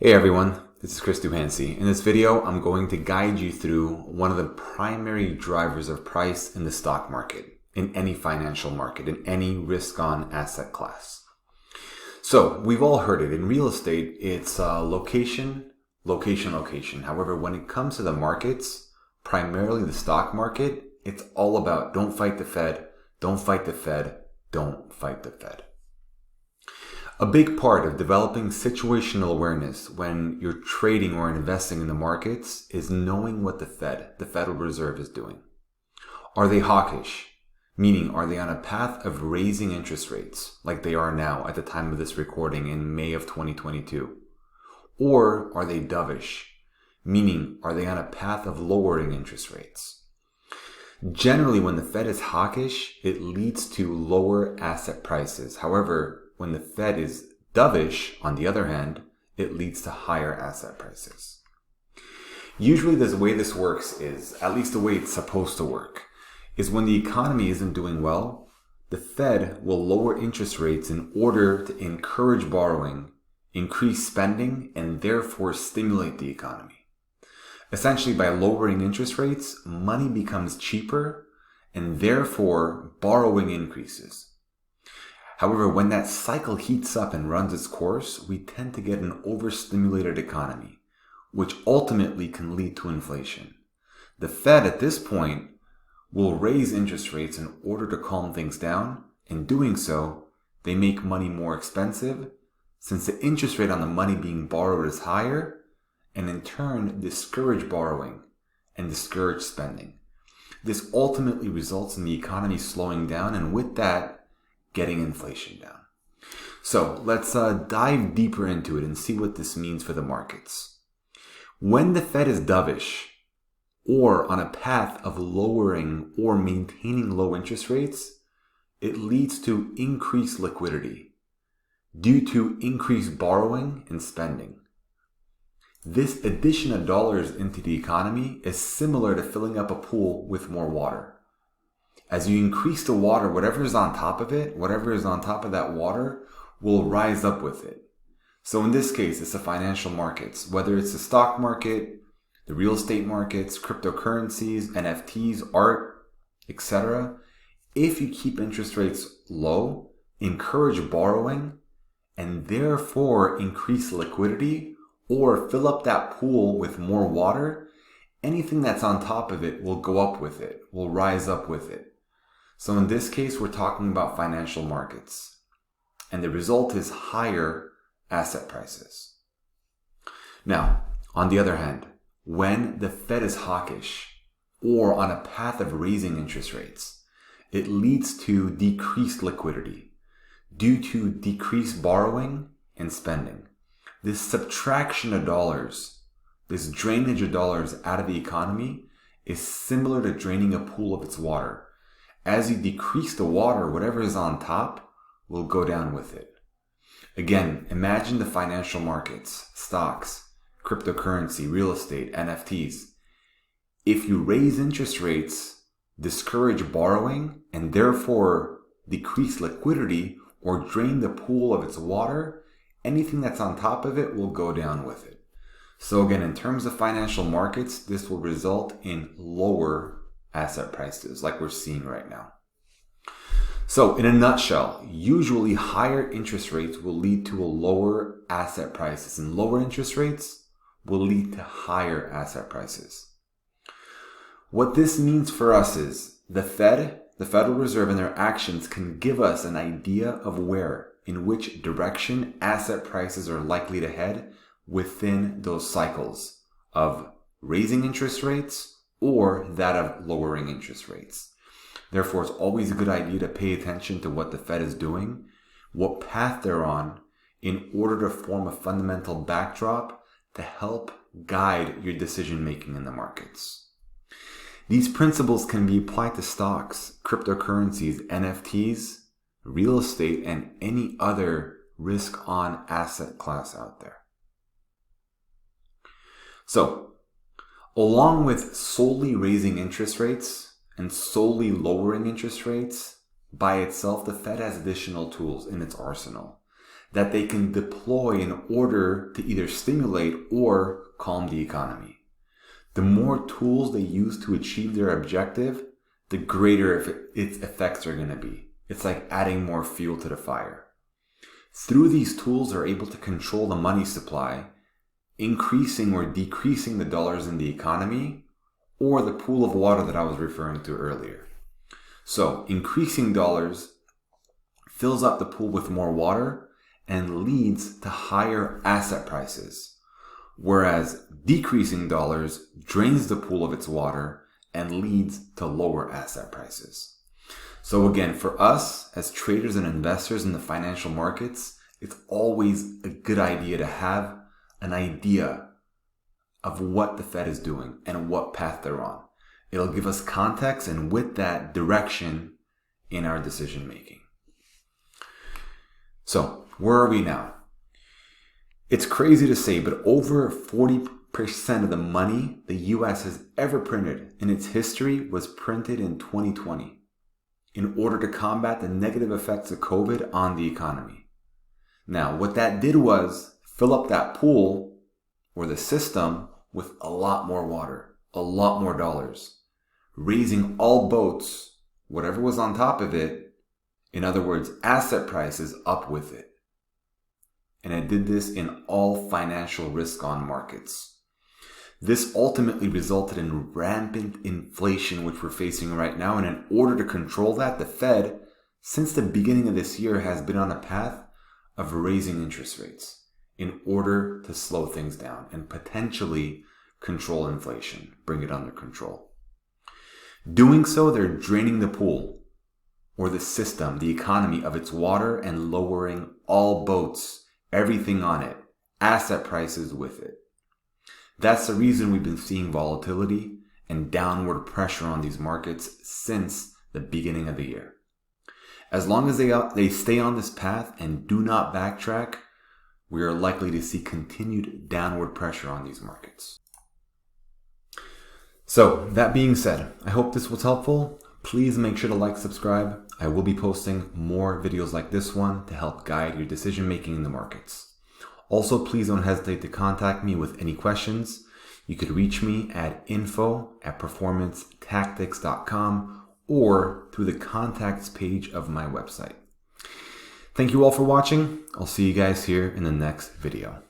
Hey everyone, this is Duhanci. In this video, I'm going to guide you through one of the primary drivers of price in the stock market, in any financial market, in any risk-on asset class. So we've all heard it. In real estate, it's location, location, location. However, when it comes to the markets, primarily the stock market, it's all about don't fight the Fed, don't fight the Fed, don't fight the Fed. A big part of developing situational awareness when you're trading or investing in the markets is knowing what the Federal Reserve, is doing. Are they hawkish? Meaning, are they on a path of raising interest rates like they are now at the time of this recording in May of 2022? Or are they dovish? Meaning, are they on a path of lowering interest rates? Generally, when the Fed is hawkish, it leads to lower asset prices. However, when the Fed is dovish, on the other hand, it leads to higher asset prices. Usually the way this works is, at least the way it's supposed to work, is when the economy isn't doing well, the Fed will lower interest rates in order to encourage borrowing, increase spending, and therefore stimulate the economy. Essentially, by lowering interest rates, money becomes cheaper, and therefore borrowing increases. However, when that cycle heats up and runs its course, we tend to get an overstimulated economy, which ultimately can lead to inflation. The Fed at this point will raise interest rates in order to calm things down. In doing so, they make money more expensive since the interest rate on the money being borrowed is higher, and in turn discourage borrowing and discourage spending. This ultimately results in the economy slowing down, and with that, getting inflation down. So let's dive deeper into it and see what this means for the markets. When the Fed is dovish or on a path of lowering or maintaining low interest rates, it leads to increased liquidity due to increased borrowing and spending. This addition of dollars into the economy is similar to filling up a pool with more water. As you increase the water, whatever is on top of it, whatever is on top of that water will rise up with it. So in this case, it's the financial markets, whether it's the stock market, the real estate markets, cryptocurrencies, NFTs, art, etc. If you keep interest rates low, encourage borrowing, and therefore increase liquidity or fill up that pool with more water, anything that's on top of it will go up with it, will rise up with it. So in this case, we're talking about financial markets, and the result is higher asset prices. Now, on the other hand, when the Fed is hawkish or on a path of raising interest rates, it leads to decreased liquidity due to decreased borrowing and spending. This subtraction of dollars, this drainage of dollars out of the economy is similar to draining a pool of its water. As you decrease the water, whatever is on top will go down with it. Again, imagine the financial markets, stocks, cryptocurrency, real estate, NFTs. If you raise interest rates, discourage borrowing, and therefore decrease liquidity or drain the pool of its water, anything that's on top of it will go down with it. So again, in terms of financial markets, this will result in lower asset prices like we're seeing right now. So in a nutshell, usually higher interest rates will lead to a lower asset prices, and lower interest rates will lead to higher asset prices. What this means for us is the Federal Reserve, and their actions can give us an idea of in which direction asset prices are likely to head within those cycles of raising interest rates or that of lowering interest rates. Therefore, it's always a good idea to pay attention to what the Fed is doing, what path they're on, in order to form a fundamental backdrop to help guide your decision making in the markets. These principles can be applied to stocks, cryptocurrencies, NFTs, real estate, and any other risk-on asset class out there. So, along with solely raising interest rates and solely lowering interest rates, by itself, the Fed has additional tools in its arsenal that they can deploy in order to either stimulate or calm the economy. The more tools they use to achieve their objective, the greater its effects are going to be. It's like adding more fuel to the fire. Through these tools, they're able to control the money supply, increasing or decreasing the dollars in the economy, or the pool of water that I was referring to earlier. So, increasing dollars fills up the pool with more water and leads to higher asset prices, whereas decreasing dollars drains the pool of its water and leads to lower asset prices. So again, for us as traders and investors in the financial markets, it's always a good idea to have an idea of what the Fed is doing and what path they're on. It'll give us context and with that direction in our decision making. So where are we now? It's crazy to say, but over 40% of the money the US has ever printed in its history was printed in 2020 in order to combat the negative effects of COVID on the economy. Now, what that did was fill up that pool or the system with a lot more water, a lot more dollars, raising all boats, whatever was on top of it, in other words, asset prices up with it. And it did this in all financial risk-on markets. This ultimately resulted in rampant inflation, which we're facing right now. And in order to control that, the Fed, since the beginning of this year, has been on a path of raising interest rates in order to slow things down and potentially control inflation, bring it under control. Doing so, they're draining the pool or the system, the economy of its water and lowering all boats, everything on it, asset prices with it. That's the reason we've been seeing volatility and downward pressure on these markets since the beginning of the year. As long as they stay on this path and do not backtrack, we are likely to see continued downward pressure on these markets. So that being said, I hope this was helpful. Please make sure to like, subscribe. I will be posting more videos like this one to help guide your decision making in the markets. Also, please don't hesitate to contact me with any questions. You could reach me at info@performancetactics.com or through the contacts page of my website. Thank you all for watching. I'll see you guys here in the next video.